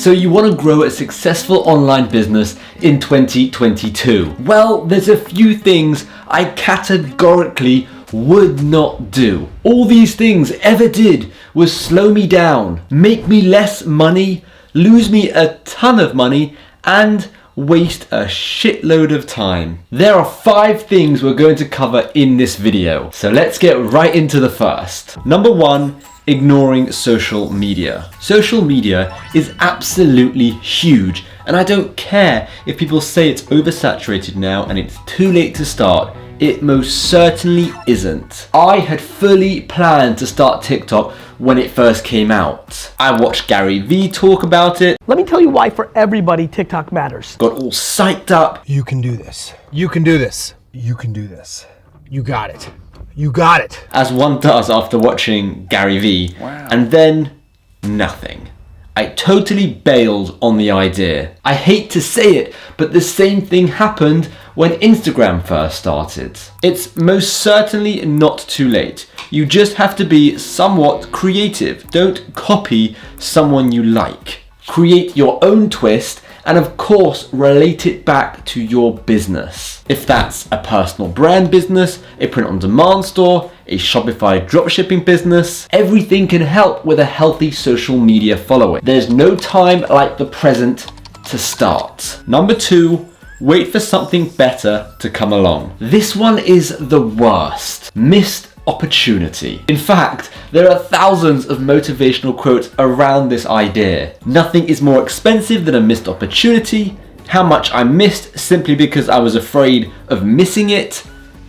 So you want to grow a successful online business in 2022? Well, there's a few things I categorically would not do. All these things ever did was slow me down, make me less money, lose me a ton of money, and waste a shitload of time. There are 5 things we're going to cover in this video. So let's get right into the first. Number 1, ignoring social media. Social media is absolutely huge, and I don't care if people say it's oversaturated now and it's too late to start. It most certainly isn't. I had fully planned to start TikTok when it first came out. I watched Gary Vee talk about it. Let me tell you why for everybody TikTok matters. Got all psyched up. You can do this. You can do this. You can do this. You got it. You got it. As one does after watching Gary Vee. Wow. And then nothing. I totally bailed on the idea. I hate to say it, but the same thing happened when Instagram first started. It's most certainly not too late. You just have to be somewhat creative. Don't copy someone you like. Create your own twist, and of course relate it back to your business. If that's a personal brand business, a print-on-demand store, a Shopify dropshipping business, everything can help with a healthy social media following. There's no time like the present to start. Number 2, wait for something better to come along. This one is the worst. Missed opportunity. In fact, there are thousands of motivational quotes around this idea. Nothing is more expensive than a missed opportunity. How much I missed simply because I was afraid of missing it.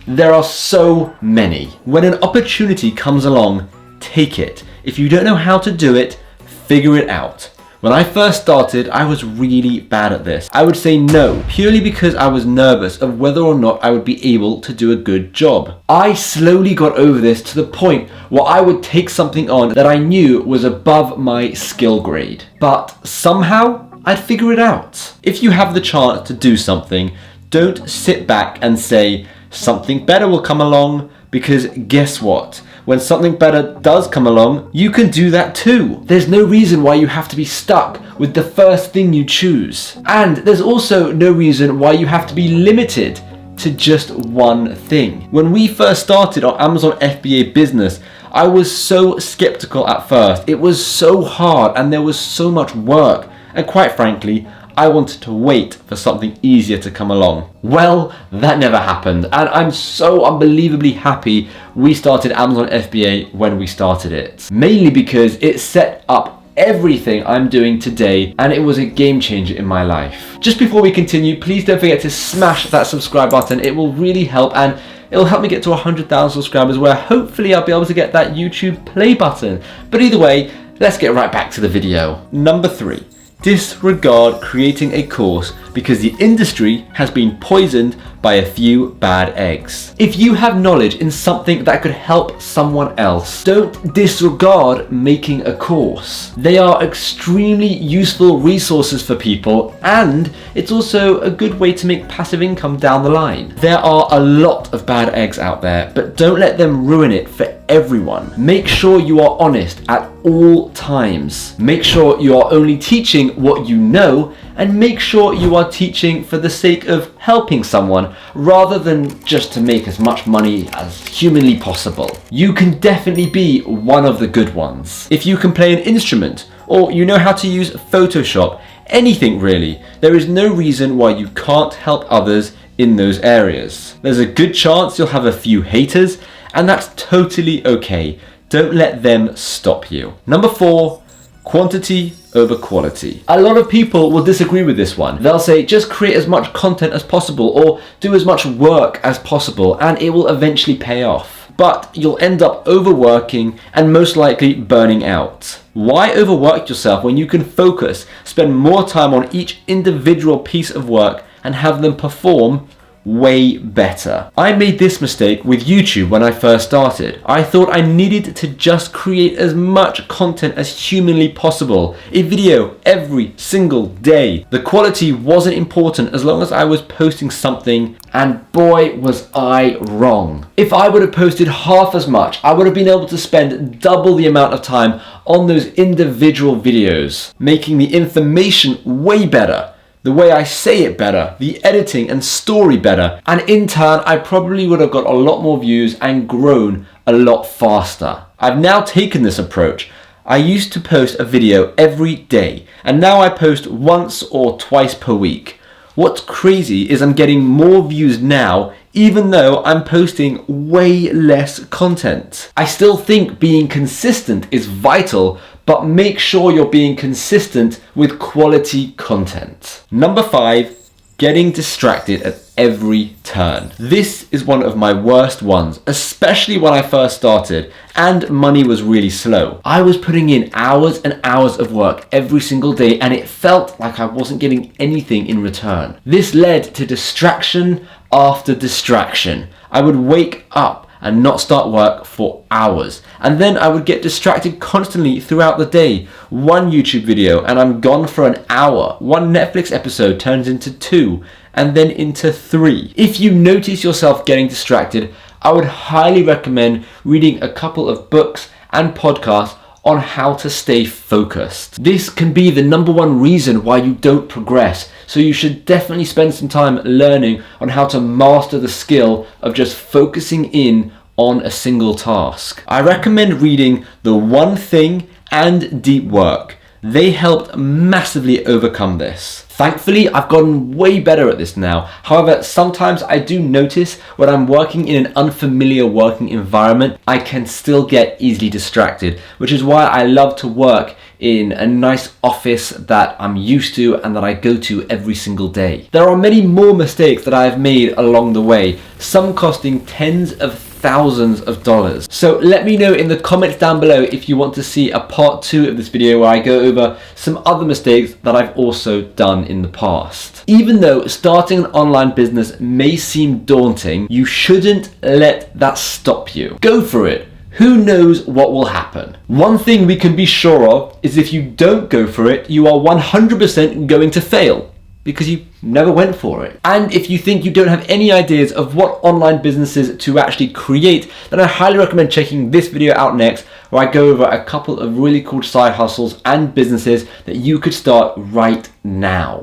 There are so many. When an opportunity comes along, take it. If you don't know how to do it, figure it out. When I first started, I was really bad at this. I would say no, purely because I was nervous of whether or not I would be able to do a good job. I slowly got over this to the point where I would take something on that I knew was above my skill grade. But somehow, I'd figure it out. If you have the chance to do something, don't sit back and say, something better will come along, because guess what? When something better does come along, you can do that too. There's no reason why you have to be stuck with the first thing you choose. And there's also no reason why you have to be limited to just one thing. When we first started our Amazon FBA business, I was so skeptical at first. It was so hard and there was so much work. And quite frankly, I wanted to wait for something easier to come along. Well, that never happened, and I'm so unbelievably happy we started Amazon FBA when we started it. Mainly because it set up everything I'm doing today, and it was a game changer in my life. Just before we continue, please don't forget to smash that subscribe button. It will really help, and it'll help me get to 100,000 subscribers, where hopefully I'll be able to get that YouTube play button. But either way, let's get right back to the video. Number 3. Disregard creating a course because the industry has been poisoned by a few bad eggs. If you have knowledge in something that could help someone else, don't disregard making a course. They are extremely useful resources for people, and it's also a good way to make passive income down the line. There are a lot of bad eggs out there, but don't let them ruin it for everyone. Make sure you are honest at all times. Make sure you are only teaching what you know, and make sure you are teaching for the sake of helping someone rather than just to make as much money as humanly possible. You can definitely be one of the good ones. If you can play an instrument, or you know how to use Photoshop, anything really, there is no reason why you can't help others in those areas. There's a good chance you'll have a few haters, and that's totally okay. Don't let them stop you. Number 4, quantity over quality. A lot of people will disagree with this one. They'll say just create as much content as possible or do as much work as possible and it will eventually pay off. But you'll end up overworking and most likely burning out. Why overwork yourself when you can focus, spend more time on each individual piece of work and have them perform way better. I made this mistake with YouTube when I first started. I thought I needed to just create as much content as humanly possible, a video every single day. The quality wasn't important as long as I was posting something, and boy was I wrong. If I would have posted half as much, I would have been able to spend double the amount of time on those individual videos, making the information way better, the way I say it better, the editing and story better, and in turn I probably would have got a lot more views and grown a lot faster. I've now taken this approach. I used to post a video every day, and now I post once or twice per week. What's crazy is I'm getting more views now, even though I'm posting way less content. I still think being consistent is vital, but make sure you're being consistent with quality content. Number 5, getting distracted at every turn. This is one of my worst ones, especially when I first started and money was really slow. I was putting in hours and hours of work every single day, and it felt like I wasn't getting anything in return. This led to distraction after distraction. I would wake up and not start work for hours, and then I would get distracted constantly throughout the day. One YouTube video and I'm gone for an hour. One Netflix episode turns into 2 and then into 3. If you notice yourself getting distracted, I would highly recommend reading a couple of books and podcasts on how to stay focused. This can be the number one reason why you don't progress, so you should definitely spend some time learning on how to master the skill of just focusing in on a single task. I recommend reading The One Thing and Deep Work. They helped massively overcome this. Thankfully, I've gotten way better at this now. However, sometimes I do notice when I'm working in an unfamiliar working environment, I can still get easily distracted, which is why I love to work in a nice office that I'm used to and that I go to every single day. There are many more mistakes that I have made along the way, some costing tens of thousands of dollars. So let me know in the comments down below if you want to see a part 2 of this video where I go over some other mistakes that I've also done in the past. Even though starting an online business may seem daunting, you shouldn't let that stop you. Go for it. Who knows what will happen? One thing we can be sure of is if you don't go for it, you are 100% going to fail, because you never went for it. And if you think you don't have any ideas of what online businesses to actually create, then I highly recommend checking this video out next, where I go over a couple of really cool side hustles and businesses that you could start right now.